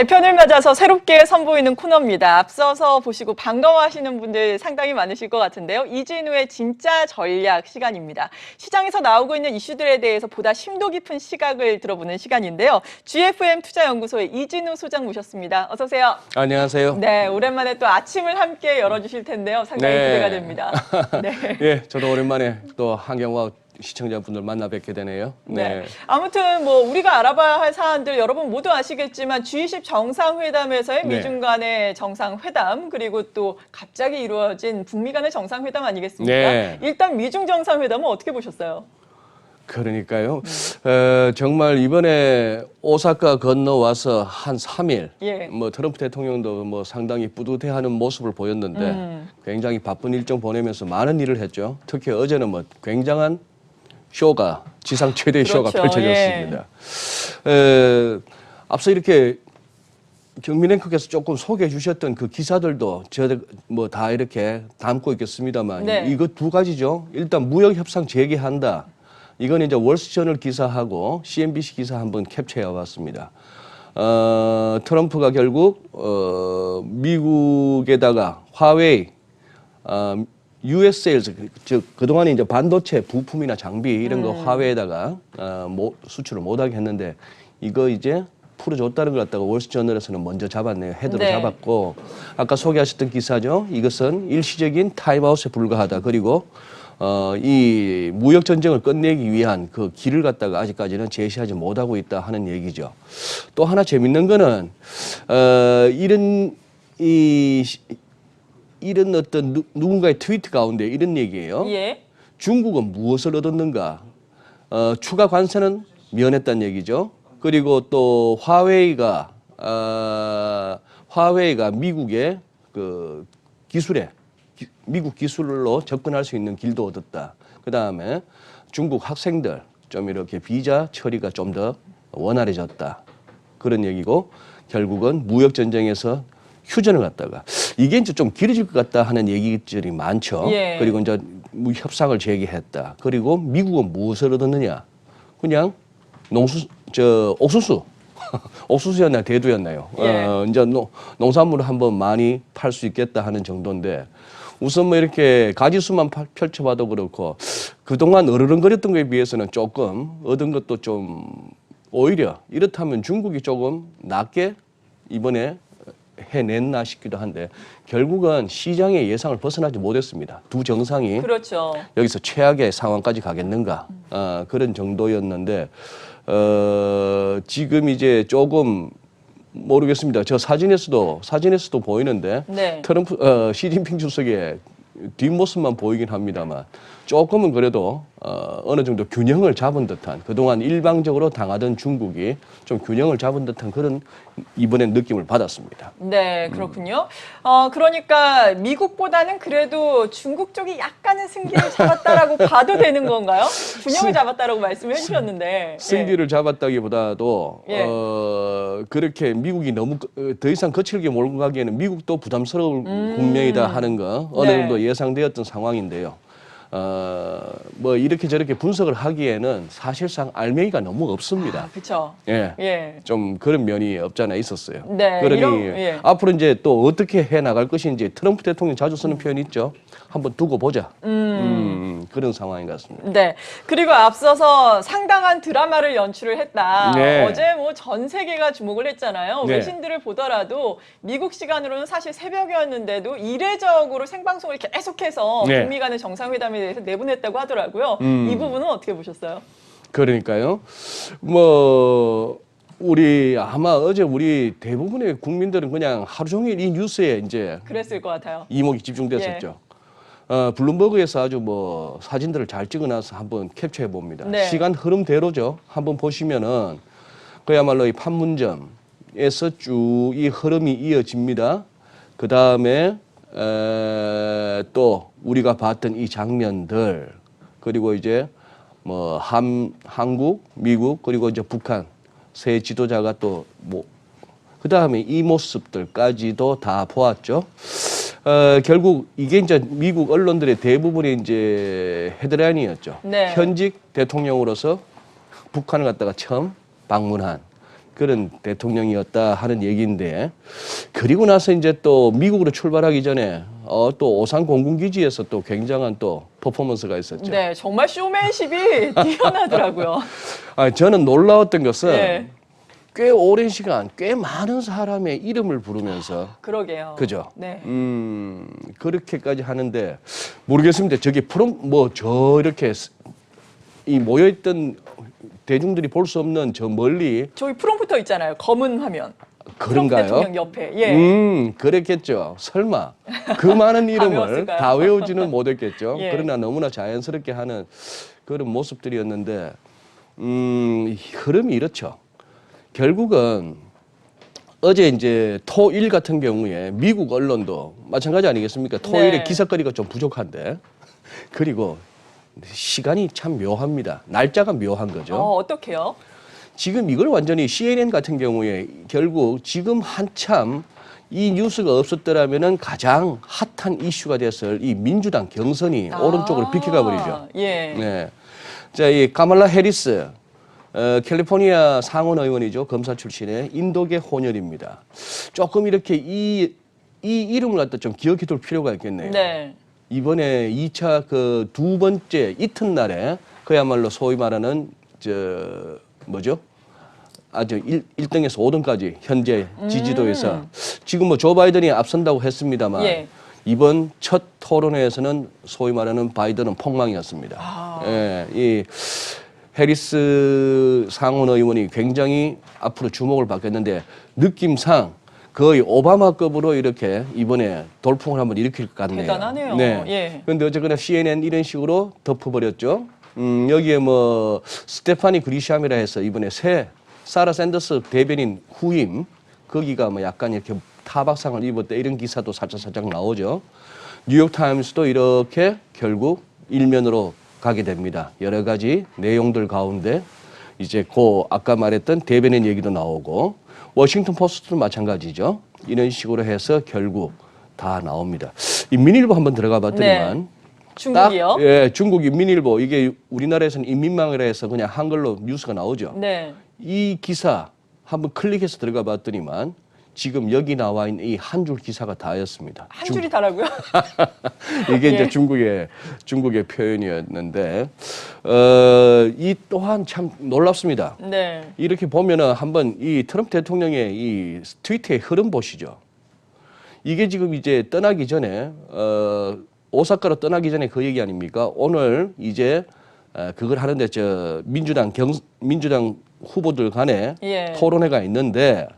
개편을 맞아서 새롭게 선보이는 코너입니다. 앞서서 보시고 반가워하시는 분들 상당히 많으실 것 같은데요. 이진우의 진짜 전략 시간입니다. 시장에서 나오고 있는 이슈들에 대해서 보다 심도 깊은 시각을 들어보는 시간인데요. GFM 투자연구소의 이진우 소장 모셨습니다. 어서 오세요. 안녕하세요. 네, 오랜만에 또 아침을 함께 열어주실 텐데요. 상당히 기대가 됩니다. 네. 예, 저도 오랜만에 또 한경화 시청자분들 만나 뵙게 되네요. 네. 아무튼 뭐 우리가 알아봐야 할 사안들 여러분 모두 아시겠지만 G20 정상회담에서의 네. 미중 간의 정상회담 그리고 또 갑자기 이루어진 북미 간의 정상회담 아니겠습니까? 네. 일단 미중 정상회담은 어떻게 보셨어요? 그러니까요. 정말 이번에 오사카 건너와서 한 3일, 예. 뭐 트럼프 대통령도 뭐 상당히 뿌듯해하는 모습을 보였는데 굉장히 바쁜 일정 보내면서 많은 일을 했죠. 특히 어제는 뭐 굉장한 쇼가 지상 최대의 그렇죠. 쇼가 펼쳐졌습니다. 앞서 이렇게 경민 앵커께서 조금 소개해 주셨던 그 기사들도 저들 뭐 다 이렇게 담고 있겠습니다만 네. 이거 두 가지죠. 일단 무역 협상 재개한다. 이건 이제 월스트저널 기사하고 CNBC 기사 한번 캡처해 왔습니다. 트럼프가 결국 미국에다가 화웨이 US 세일즈 즉 그동안 이제 반도체 부품이나 장비 이런 거 화웨이에다가 수출을 못하게 했는데 이거 이제 풀어줬다는 걸 갖다가 월스트저널에서는 먼저 잡았네요. 헤드로 네. 잡았고 아까 소개하셨던 기사죠. 이것은 일시적인 타임아웃에 불과하다. 그리고 이 무역 전쟁을 끝내기 위한 그 길을 갖다가 아직까지는 제시하지 못하고 있다 하는 얘기죠. 또 하나 재밌는 거는 이런 어떤 누군가의 트위트 가운데 이런 얘기예요. 예. 중국은 무엇을 얻었는가? 추가 관세는 면했다는 얘기죠. 그리고 또 화웨이가 미국의 그 기술에 미국 기술로 접근할 수 있는 길도 얻었다. 그 다음에 중국 학생들 좀 이렇게 비자 처리가 좀 더 원활해졌다. 그런 얘기고 결국은 무역 전쟁에서 휴전을 갖다가 이게 이제 좀 길어질 것 같다 하는 얘기들이 많죠. 예. 그리고 이제 협상을 재개했다. 그리고 미국은 무엇을 얻었느냐? 그냥 옥수수. 옥수수였나요? 대두였나요? 예. 이제 농산물을 한번 많이 팔 수 있겠다 하는 정도인데 우선 뭐 이렇게 가지수만 펼쳐봐도 그렇고 그동안 어르렁거렸던 거에 비해서는 조금 얻은 것도 좀 오히려 이렇다면 중국이 조금 낮게 이번에 해냈나 싶기도 한데 결국은 시장의 예상을 벗어나지 못했습니다. 두 정상이 그렇죠. 여기서 최악의 상황까지 가겠는가 그런 정도였는데 지금 이제 조금 모르겠습니다. 저 사진에서도 보이는데 네. 트럼프 시진핑 주석의 뒷모습만 보이긴 합니다만 조금은 그래도 어느 정도 균형을 잡은 듯한 그동안 일방적으로 당하던 중국이 좀 균형을 잡은 듯한 그런 이번엔 느낌을 받았습니다. 네, 그렇군요. 그러니까 미국보다는 그래도 중국 쪽이 약간은 승기를 잡았다라고 봐도 되는 건가요? 균형을 잡았다라고 말씀을 해주셨는데. 승기를 잡았다기보다도 예. 그렇게 미국이 너무 더 이상 거칠게 몰고 가기에는 미국도 부담스러울 국면이다 하는 거 어느 네. 정도 예상되었던 상황인데요. 뭐 이렇게 저렇게 분석을 하기에는 사실상 알맹이가 너무 없습니다. 그렇죠. 예. 예. 좀 그런 면이 없잖아 있었어요. 네, 그러니 예. 앞으로 이제 또 어떻게 해 나갈 것인지 트럼프 대통령 자주 쓰는 표현이 있죠. 한번 두고 보자. 그런 상황인 것 같습니다. 네. 그리고 앞서서 상당한 드라마를 연출을 했다. 네. 어제 뭐 전 세계가 주목을 했잖아요. 네. 외신들을 보더라도 미국 시간으로는 사실 새벽이었는데도 이례적으로 생방송을 계속해서 네. 북미 간의 정상회담에 대해서 내보냈다고 하더라고요. 이 부분은 어떻게 보셨어요? 그러니까요. 뭐 아마 어제 우리 대부분의 국민들은 그냥 하루 종일 이 뉴스에 이제 그랬을 것 같아요. 이목이 집중됐었죠. 블룸버그에서 아주 뭐 사진들을 잘 찍어놔서 한번 캡처해 봅니다. 네. 시간 흐름대로죠. 한번 보시면은 그야말로 이 판문점에서 쭉 이 흐름이 이어집니다. 그 다음에 또 우리가 봤던 이 장면들 그리고 이제 뭐 한국, 미국 그리고 이제 북한 세 지도자가 또 뭐 그 다음에 이 모습들까지도 다 보았죠. 결국 이게 이제 미국 언론들의 대부분의 이제 헤드라인이었죠. 네. 현직 대통령으로서 북한을 갖다가 처음 방문한 그런 대통령이었다 하는 얘기인데, 그리고 나서 이제 또 미국으로 출발하기 전에 또 오산 공군기지에서 또 굉장한 또 퍼포먼스가 있었죠. 네, 정말 쇼맨십이 뛰어나더라고요. 저는 놀라웠던 것은 네. 꽤 오랜 시간, 꽤 많은 사람의 이름을 부르면서 그러게요. 그죠? 네. 그렇게까지 하는데 모르겠습니다. 저기 저 이렇게 이 모여있던 대중들이 볼 수 없는 저 멀리 저기 프롬프터 있잖아요. 검은 화면. 그런가요? 트럼프 대통령 옆에. 예. 그랬겠죠. 설마 그 많은 이름을 외웠을까요? 다 외우지는 못했겠죠. 예. 그러나 너무나 자연스럽게 하는 그런 모습들이었는데 흐름이 이렇죠. 결국은 어제 이제 토일 같은 경우에 미국 언론도 마찬가지 아니겠습니까? 토일에 네. 기사거리가 좀 부족한데 그리고 시간이 참 묘합니다. 날짜가 묘한 거죠. 어떻게요? 지금 이걸 완전히 CNN 같은 경우에 결국 지금 한참 이 뉴스가 없었더라면은 가장 핫한 이슈가 됐을 이 민주당 경선이 오른쪽으로 비켜가 버리죠. 예. 네. 자, 이 카말라 해리스 캘리포니아 상원 의원이죠. 검사 출신의 인도계 혼혈입니다. 조금 이렇게 이 이름을 갖다 좀 기억해 둘 필요가 있겠네요. 네. 이번에 2차 그 두 번째 이튿날에 그야말로 소위 말하는 아주 1등에서 5등까지 현재 지지도에서 지금 뭐 조 바이든이 앞선다고 했습니다만 예. 이번 첫 토론회에서는 소위 말하는 바이든은 폭망이었습니다. 예, 이 해리스 상원 의원이 굉장히 앞으로 주목을 받겠는데 느낌상 거의 오바마급으로 이렇게 이번에 돌풍을 한번 일으킬 것 같네요. 대단하네요. 네. 예. 그런데 어쨌거나 CNN 이런 식으로 덮어버렸죠. 여기에 뭐 스테파니 그리샴이라 해서 이번에 새 사라 샌더스 대변인 후임 거기가 뭐 약간 이렇게 타박상을 입었다 이런 기사도 살짝 나오죠. 뉴욕타임스도 이렇게 결국 일면으로 가게 됩니다. 여러 가지 내용들 가운데 이제 아까 말했던 대변인 얘기도 나오고 워싱턴 포스트도 마찬가지죠. 이런 식으로 해서 결국 다 나옵니다. 이 민일보 한번 들어가 봤더니만 네. 중국이요? 예, 중국이 민일보 이게 우리나라에서는 인민망이라 해서 그냥 한글로 뉴스가 나오죠. 네. 이 기사 한번 클릭해서 들어가 봤더니만 지금 여기 나와 있는 이 한 줄 기사가 다였습니다. 한 줄이 다라고요? 이게 이제 예. 중국의 표현이었는데 이 또한 참 놀랍습니다. 네. 이렇게 보면은 한번 이 트럼프 대통령의 이 트위터의 흐름 보시죠. 이게 지금 이제 떠나기 전에 오사카로 떠나기 전에 그 얘기 아닙니까? 오늘 이제 그걸 하는데 민주당 후보들 간에 예. 토론회가 있는데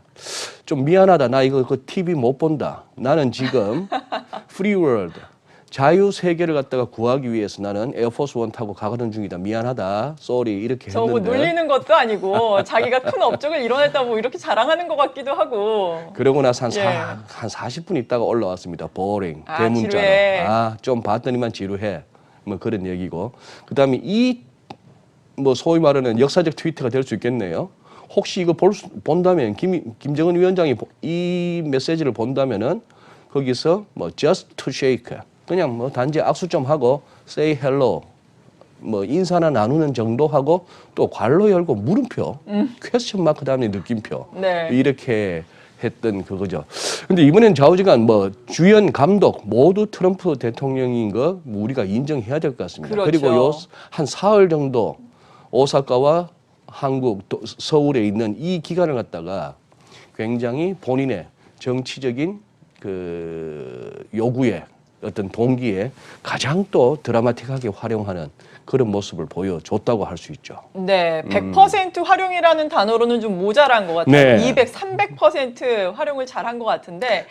좀 미안하다. 나 이거 그 TV 못 본다. 나는 지금 프리 월드 자유 세계를 갖다가 구하기 위해서 나는 에어포스 원 타고 가거든 중이다. 미안하다. 쏘리 이렇게 저거 했는데 놀리는 것도 아니고 자기가 큰 업적을 이뤄냈다고 뭐 이렇게 자랑하는 것 같기도 하고. 그러고 나서 예. 한 40분 있다가 올라왔습니다. 보링 아, 대문자로. 지루해. 좀 봤더니만 지루해. 뭐 그런 얘기고. 그다음에 뭐 소위 말하는 역사적 트위터가 될 수 있겠네요. 혹시 이거 본다면 김정은 위원장이 이 메시지를 본다면은 거기서 뭐 just to shake 그냥 뭐 단지 악수 좀 하고 say hello 뭐 인사나 나누는 정도 하고 또 괄호 열고 물음표 퀘스천 마크 다음에 느낌표 네. 이렇게 했던 그거죠. 근데 이번엔 좌우지간 뭐 주연 감독 모두 트럼프 대통령인 거 우리가 인정해야 될 것 같습니다. 그렇죠. 그리고 요 한 사흘 정도 오사카와 한국 또 서울에 있는 이 기간을 갖다가 굉장히 본인의 정치적인 그 요구에 어떤 동기에 가장 또 드라마틱하게 활용하는 그런 모습을 보여줬다고 할 수 있죠. 네, 100% 활용이라는 단어로는 좀 모자란 것 같아요. 네. 200, 300% 활용을 잘한 것 같은데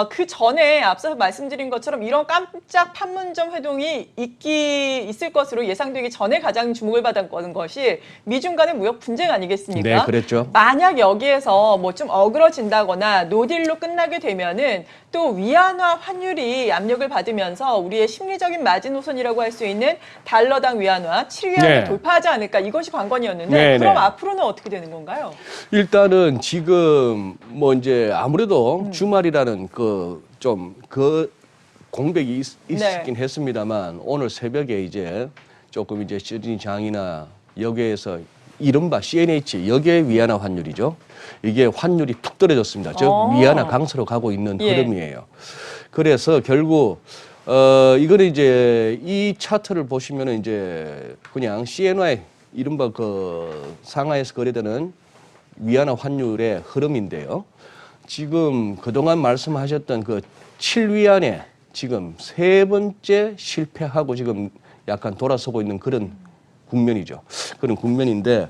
그 전에 앞서 말씀드린 것처럼 이런 깜짝 판문점 회동이 있을 것으로 예상되기 전에 가장 주목을 받았던 것이 미중 간의 무역 분쟁 아니겠습니까? 네, 그랬죠. 만약 여기에서 뭐 좀 어그러진다거나 노딜로 끝나게 되면은 또 위안화 환율이 압력을 받으면서 우리의 심리적인 마지노선이라고 할 수 있는 달러당 위안화 7위안을 네. 돌파하지 않을까 이것이 관건이었는데 네, 그럼 네. 앞으로는 어떻게 되는 건가요? 일단은 지금 뭐 이제 아무래도 주말이라는 그 공백이 있긴 했습니다만 오늘 새벽에 이제 조금 이제 시드니 장이나 여기에서 이른바 CNH 역의 위안화 환율이죠. 이게 환율이 툭 떨어졌습니다. 즉 위안화 강세로 가고 있는 예. 흐름이에요. 그래서 결국 이거는 이제 이 차트를 보시면은 이제 그냥 CNY 이른바 그 상하에서 거래되는 위안화 환율의 흐름인데요. 지금 그동안 말씀하셨던 그 7위안에 지금 세 번째 실패하고 지금 약간 돌아서고 있는 그런 국면이죠. 그런 국면인데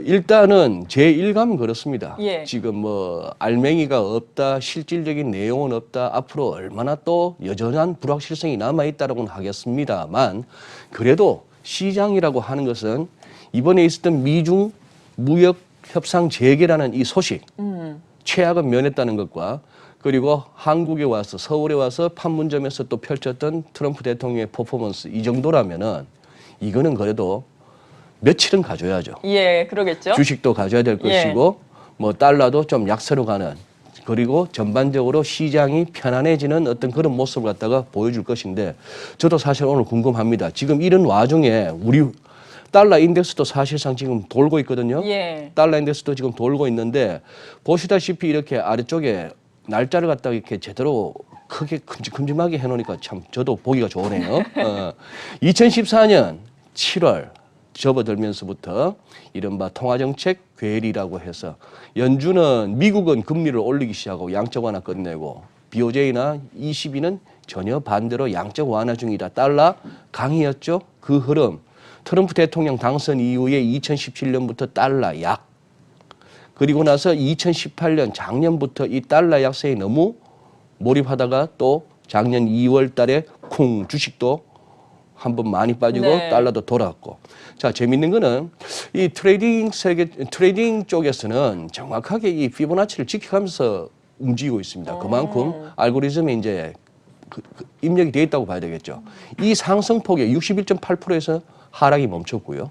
일단은 제 일감은 그렇습니다. 예. 지금 뭐 알맹이가 없다, 실질적인 내용은 없다, 앞으로 얼마나 또 여전한 불확실성이 남아있다라고는 하겠습니다만 그래도 시장이라고 하는 것은 이번에 있었던 미중 무역 협상 재개라는 이 소식 최악은 면했다는 것과 그리고 한국에 와서 서울에 와서 판문점에서 또 펼쳤던 트럼프 대통령의 퍼포먼스 이 정도라면은 이거는 그래도 며칠은 가져야죠. 예, 그러겠죠. 주식도 가져야 될 예. 것이고 뭐 달러도 좀 약세로 가는 그리고 전반적으로 시장이 편안해지는 어떤 그런 모습을 갖다가 보여줄 것인데 저도 사실 오늘 궁금합니다. 지금 이런 와중에 우리 달러 인덱스도 사실상 지금 돌고 있거든요. 예. 달러 인덱스도 지금 돌고 있는데 보시다시피 이렇게 아래쪽에 날짜를 갖다가 이렇게 제대로 크게 큼직큼직하게 해놓으니까 참 저도 보기가 좋으네요. 2014년 7월 접어들면서부터 이른바 통화정책 괴리라고 해서 연준은 미국은 금리를 올리기 시작하고 양적 완화 끝내고 BOJ나 ECB는 전혀 반대로 양적 완화 중이다. 달러 강이었죠. 그 흐름. 트럼프 대통령 당선 이후에 2017년부터 달러 약 그리고 나서 2018년 작년부터 이 달러 약세에 너무 몰입하다가 또 작년 2월 달에 쿵 주식도 한번 많이 빠지고 네. 달러도 돌아왔고. 자, 재밌는 거는 이 트레이딩 쪽에서는 정확하게 이 피보나치를 지켜가면서 움직이고 있습니다. 그만큼 알고리즘에 이제 입력이 되어 있다고 봐야 되겠죠. 이 상승폭의 61.8%에서 하락이 멈췄고요.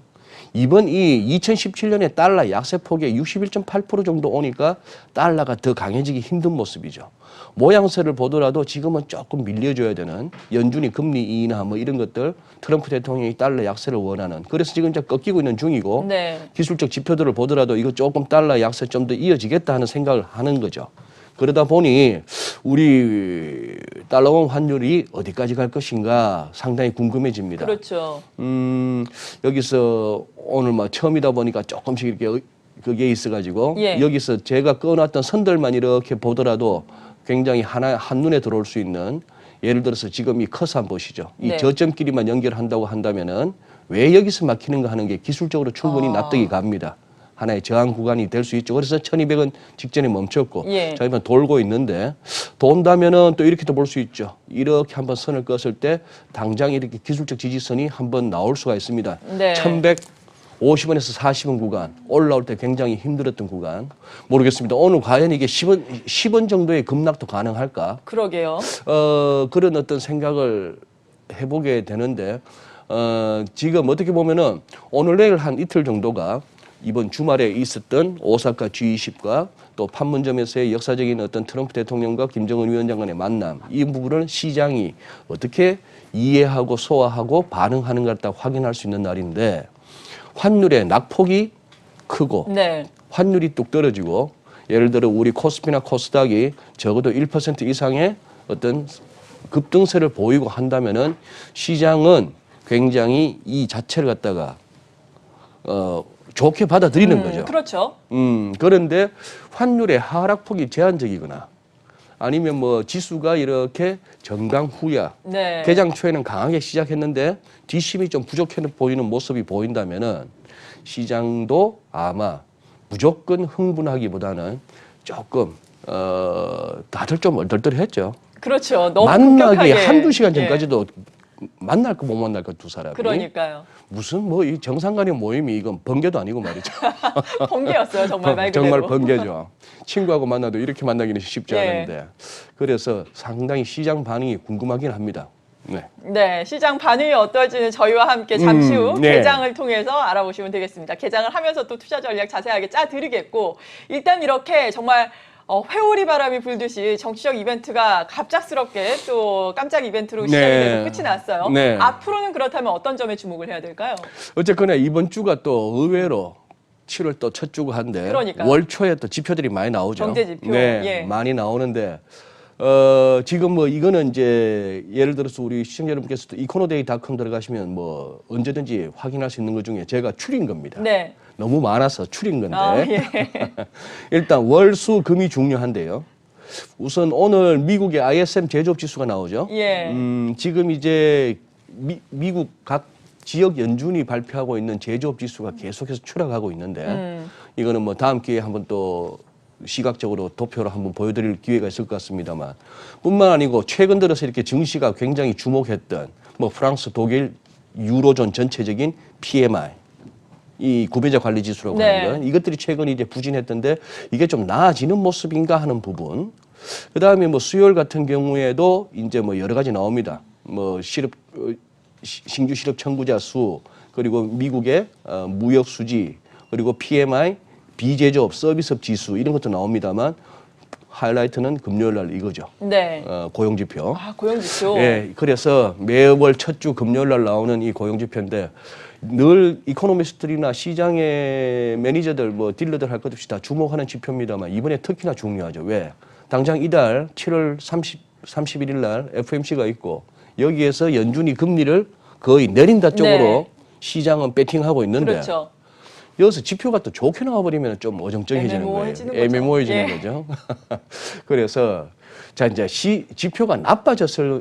이번 이 2017년에 달러 약세폭의 61.8% 정도 오니까 달러가 더 강해지기 힘든 모습이죠. 모양새를 보더라도 지금은 조금 밀려줘야 되는 연준이 금리 인하 뭐 이런 것들 트럼프 대통령이 달러 약세를 원하는 그래서 지금 이제 꺾이고 있는 중이고 네. 기술적 지표들을 보더라도 이거 조금 달러 약세 좀 더 이어지겠다 하는 생각을 하는 거죠. 그러다 보니 우리 달러원 환율이 어디까지 갈 것인가 상당히 궁금해집니다. 그렇죠. 여기서 오늘 뭐 처음이다 보니까 조금씩 이렇게 그게 있어가지고 예. 여기서 제가 꺼놨던 선들만 이렇게 보더라도 굉장히 한눈에 들어올 수 있는 예를 들어서 지금 이 커서 한번 보시죠. 이 네. 저점끼리만 연결한다고 한다면은 왜 여기서 막히는가 하는 게 기술적으로 충분히 납득이 갑니다. 하나의 저항 구간이 될 수 있죠. 그래서 1200은 직전에 멈췄고 예. 자, 이번 돌고 있는데 돈다면은 또 이렇게도 볼 수 있죠. 이렇게 한번 선을 껐을 때 당장 이렇게 기술적 지지선이 한번 나올 수가 있습니다. 네. 1150원에서 40원 구간 올라올 때 굉장히 힘들었던 구간 모르겠습니다. 오늘 과연 이게 10원 정도의 급락도 가능할까? 그러게요. 그런 어떤 생각을 해보게 되는데 지금 어떻게 보면은 오늘 내일 한 이틀 정도가 이번 주말에 있었던 오사카 G20과 또 판문점에서의 역사적인 어떤 트럼프 대통령과 김정은 위원장 간의 만남 이 부분을 시장이 어떻게 이해하고 소화하고 반응하는가 딱 확인할 수 있는 날인데 환율의 낙폭이 크고 네. 환율이 뚝 떨어지고 예를 들어 우리 코스피나 코스닥이 적어도 1% 이상의 어떤 급등세를 보이고 한다면은 시장은 굉장히 이 자체를 갖다가 좋게 받아들이는 거죠. 그렇죠. 그런데 환율의 하락폭이 제한적이거나 아니면 뭐 지수가 이렇게 정강 후야 네. 개장 초에는 강하게 시작했는데 뒷심이 좀 부족해 보이는 모습이 보인다면은 시장도 아마 무조건 흥분하기보다는 조금 다들 좀 얼떨떨했죠. 그렇죠. 너무 만나기 급격하게. 한두 시간 예. 전까지도 만날까 못 만날까 두 사람이. 그러니까요. 무슨 뭐 이 정상 간의 모임이 이건 번개도 아니고 말이죠. 번개였어요, 정말 말 그대로. 정말 번개죠. 친구하고 만나도 이렇게 만나기는 쉽지 예. 않은데. 그래서 상당히 시장 반응이 궁금하긴 합니다. 네. 네, 시장 반응이 어떨지는 저희와 함께 잠시 후 네. 개장을 통해서 알아보시면 되겠습니다. 개장을 하면서 또 투자 전략 자세하게 짜드리겠고 일단 이렇게 정말 회오리 바람이 불듯이 정치적 이벤트가 갑작스럽게 또 깜짝 이벤트로 시작이 돼서 끝이 났어요. 네. 앞으로는 그렇다면 어떤 점에 주목을 해야 될까요? 어쨌거나 이번 주가 또 의외로 7월 또 첫 주고 한데 그러니까요. 월 초에 또 지표들이 많이 나오죠. 경제 지표. 네, 예. 많이 나오는데 지금 뭐 이거는 이제 예를 들어서 우리 시청자 여러분께서도 econoday.com 들어가시면 뭐 언제든지 확인할 수 있는 것 중에 제가 추린 겁니다. 네. 너무 많아서 추린 건데 예. 일단 월, 수, 금이 중요한데요. 우선 오늘 미국의 ISM 제조업 지수가 나오죠. 예. 지금 이제 미국 각 지역 연준이 발표하고 있는 제조업 지수가 계속해서 추락하고 있는데 이거는 뭐 다음 기회에 한번 또 시각적으로 도표로 한번 보여드릴 기회가 있을 것 같습니다만 뿐만 아니고 최근 들어서 이렇게 증시가 굉장히 주목했던 뭐 프랑스, 독일, 유로존 전체적인 PMI 이 구매자 관리 지수라고 네. 하는 건 이것들이 최근 이제 부진했던데 이게 좀 나아지는 모습인가 하는 부분. 그다음에 뭐 수요일 같은 경우에도 이제 뭐 여러 가지 나옵니다. 뭐 신규 실업 청구자 수 그리고 미국의 무역 수지 그리고 PMI 비제조업 서비스업 지수 이런 것도 나옵니다만 하이라이트는 금요일 날 이거죠. 네. 고용 지표. 고용 지표. 예, 그래서 매월 첫 주 금요일 날 나오는 이 고용 지표인데 늘 이코노미스트들이나 시장의 매니저들 뭐 딜러들 할 것 없이 다 주목하는 지표입니다만 이번에 특히나 중요하죠. 왜? 당장 이달 7월 31일 날 FOMC가 있고 여기에서 연준이 금리를 거의 내린다 쪽으로 네. 시장은 배팅하고 있는데 그렇죠. 여기서 지표가 또 좋게 나와버리면 좀 어정쩡해지는 거예요. 애매모호해지는 거죠. 그래서 자 이제 지표가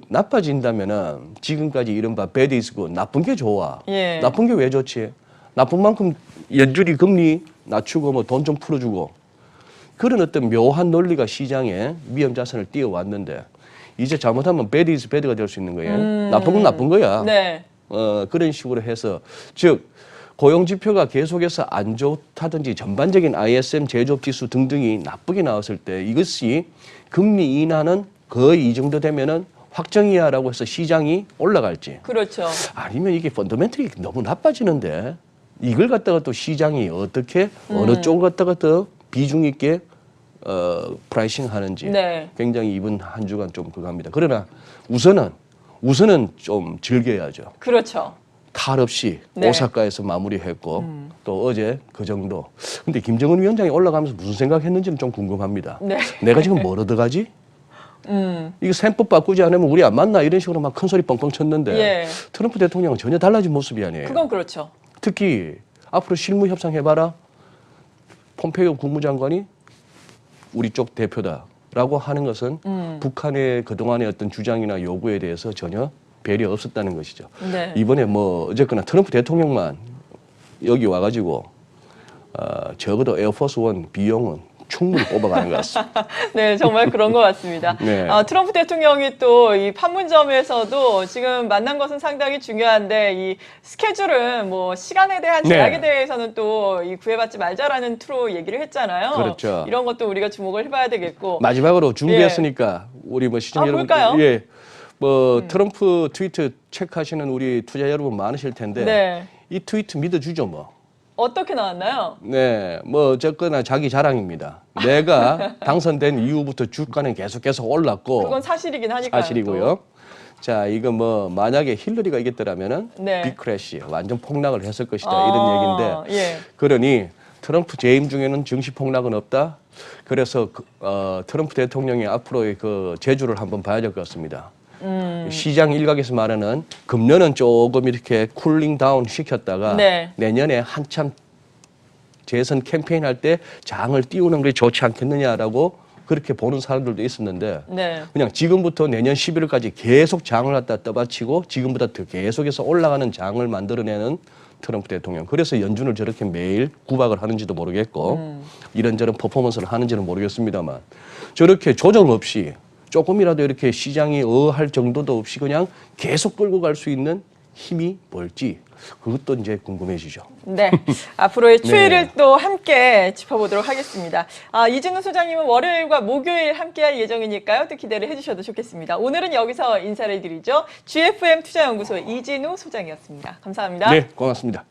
나빠진다면은 지금까지 이른바 bad is good 나쁜 게 좋아. 예. 나쁜 게 왜 좋지? 나쁜 만큼 연준이 금리 낮추고 뭐 돈 좀 풀어주고 그런 어떤 묘한 논리가 시장에 위험 자산을 띄워왔는데 이제 잘못하면 bad is bad가 될 수 있는 거예요. 나쁜 건 나쁜 거야. 네. 그런 식으로 해서 즉 고용 지표가 계속해서 안 좋다든지 전반적인 ISM 제조업 지수 등등이 나쁘게 나왔을 때 이것이 금리 인하는 거의 이 정도 되면은 확정이야라고 해서 시장이 올라갈지 그렇죠. 아니면 이게 펀더멘털이 너무 나빠지는데 이걸 갖다가 또 시장이 어떻게 어느 쪽을 갖다가 더 비중 있게 프라이싱 하는지 네. 굉장히 이번 한 주간 좀 그거 합니다. 그러나 우선은 좀 즐겨야죠. 그렇죠. 탈 없이 네. 오사카에서 마무리했고 또 어제 그 정도. 근데 김정은 위원장이 올라가면서 무슨 생각했는지는 좀 궁금합니다. 네. 내가 지금 뭘 얻어가지? 이거 셈법 바꾸지 않으면 우리 안 만나 이런 식으로 막 큰 소리 뻥뻥 쳤는데 예. 트럼프 대통령은 전혀 달라진 모습이 아니에요. 그건 그렇죠. 특히 앞으로 실무 협상해봐라. 폼페이오 국무장관이 우리 쪽 대표다라고 하는 것은 북한의 그동안의 어떤 주장이나 요구에 대해서 전혀 배려 없었다는 것이죠. 네. 이번에 뭐 어쨌거나 트럼프 대통령만 여기 와가지고 적어도 에어포스 원 비용은 충분히 뽑아가는 것 같습니다. 네, 정말 그런 것 같습니다. 네. 트럼프 대통령이 또 이 판문점에서도 지금 만난 것은 상당히 중요한데 이 스케줄은 뭐 시간에 대한 네. 제약에 대해서는 또 이 구애받지 말자라는 투로 얘기를 했잖아요. 그렇죠. 이런 것도 우리가 주목을 해봐야 되겠고. 마지막으로 준비했으니까 우리 뭐 시청자 여러분, 볼까요? 예, 뭐 트럼프 트위트 체크하시는 우리 투자 여러분 많으실 텐데 네. 이 트위트 믿어주죠 뭐. 어떻게 나왔나요? 네, 뭐 어쨌거나 자기 자랑입니다. 내가 당선된 이후부터 주가는 계속해서 올랐고 그건 사실이긴 하니까요. 사실이고요. 자, 이거 뭐 만약에 힐러리가 이겼더라면은 네. 빅크래시 완전 폭락을 했을 것이다 이런 얘기인데 예. 그러니 트럼프 재임 중에는 증시 폭락은 없다. 그래서 트럼프 대통령이 앞으로의 그 제주를 한번 봐야 될 것 같습니다. 시장 일각에서 말하는 금년은 조금 이렇게 쿨링 다운 시켰다가 네. 내년에 한참 재선 캠페인 할 때 장을 띄우는 게 좋지 않겠느냐라고 그렇게 보는 사람들도 있었는데 네. 그냥 지금부터 내년 11월까지 계속 장을 갖다 떠받치고 지금보다 더 계속해서 올라가는 장을 만들어내는 트럼프 대통령. 그래서 연준을 저렇게 매일 구박을 하는지도 모르겠고 이런저런 퍼포먼스를 하는지는 모르겠습니다만 저렇게 조정 없이 조금이라도 이렇게 시장이 어할 정도도 없이 그냥 계속 끌고 갈 수 있는 힘이 뭘지 그것도 이제 궁금해지죠. 네. 앞으로의 추이를 네. 또 함께 짚어보도록 하겠습니다. 이진우 소장님은 월요일과 목요일 함께할 예정이니까요. 또 기대를 해주셔도 좋겠습니다. 오늘은 여기서 인사를 드리죠. GFM 투자연구소 이진우 소장이었습니다. 감사합니다. 네, 고맙습니다.